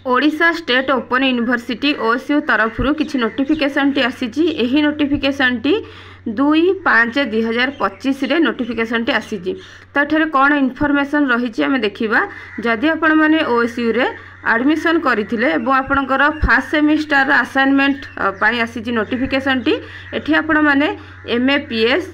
Odisha state open university OSU तरफ किसी notification T आसी। यही नोटिफिकेशन टी 2/5/2025 रे नोटिफिकेशन टी आसी। तो ये कौन इनफॉरमेशन रही आम देखा। जदि आपण मैंने ओएसयू रे एडमिशन करथिले एवं आपणकर फर्स्ट सेमिस्टर असाइनमेंट पाई आसी नोटिफिकेशन टी। एठी आपण माने MA PS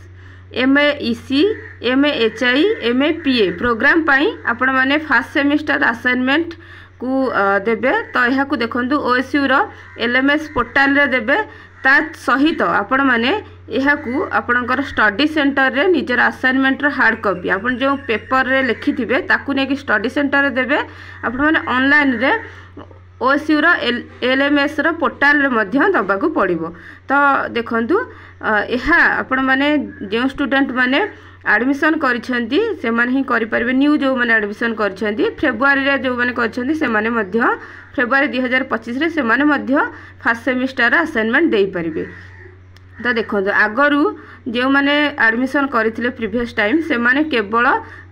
MA EC MA HI MA PA program पाई आपण माने फर्स्ट सेमिस्टर असाइनमेंट को देबे। तो यह देखु ओएसयू रो एलएमएस पोर्टाल रे देबे। ता सहित आपण माने यहाकू आपणकर स्टडी सेंटर रे निजर असाइनमेंट रो हार्ड कॉपी आपण जो पेपर रे लिखि थिबे ताकू नेकी स्टडी सेंटर रे देबे। आपण माने ऑनलाइन रे ओएसयू रो एलएमएस रो पोर्टाल रे मध्य दबाकू पड़िबो। तो देखंतु यह आपण माने जो स्टूडेंट माने एडमिशन करिसेंती से माने ही करि परिबे। न्यू जो माने एडमिशन करिसेंती फेब्रुआरी रे जो माने करिसेंती से माने मध्य फेब्रुआरी 2025 रे से माने मध्य फर्स्ट सेमिस्टर असाइनमेंट देई परिबे। तो देखो आगरू जो माने एडमिशन करथिले प्रीवियस टाइम से माने केवल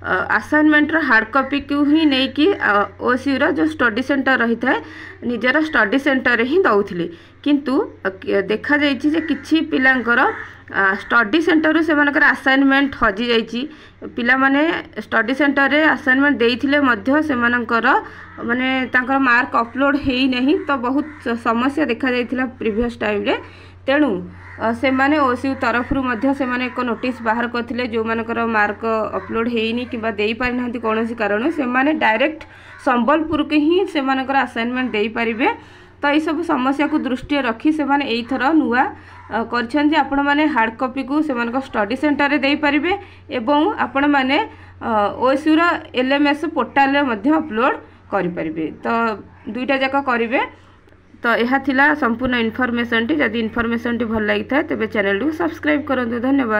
असाइनमेंट रो हार्ड कॉपी को ही नहीं कि ओएसयू रो जो स्टडी सेंटर रही था निजर स्टडी सेंटर ही दउथिले। किंतु देखा जाइछि जे किछि पिलांकर स्टडी सेंटर से मानकर असाइनमेंट हजि जाइछि। पिला माने स्टडी सेंटर रे असाइनमेंट देइथिले मध्य से मानकर माने तांकर मार्क अपलोड हेई नहीं। तो बहुत समस्या देखा जाइथिला प्रीवियस टाइम रे। तेणु से माने ओएसयू तरफ मध्य से माने एक नोटिस बाहर करथिले जो मानकर मार्क अपलोड हेइनी किबा देई पारि नांती कोनोसी कारण से माने डायरेक्ट संबलपुर के ही से मानकर असाइनमेंट देई परिबे। तो ये सब समस्या को दृष्टि रखी से माने एई थरा नुआ करछन जे आपण माने हार्ड कॉपी को से मानकर स्टडी सेंटर रे देई परिबे एवं आपण माने ओएसयू रो एलएमएस पोर्टल रे मध्य अपलोड करि परिबे। तो दुईटा जाका करिवे। तो यह थिला संपूर्ण इनफॉरमेशन टी। जदि इनफॉरमेशन टी भल लागि था तेबे चैनल को सब्सक्राइब करंतु। धन्यवाद।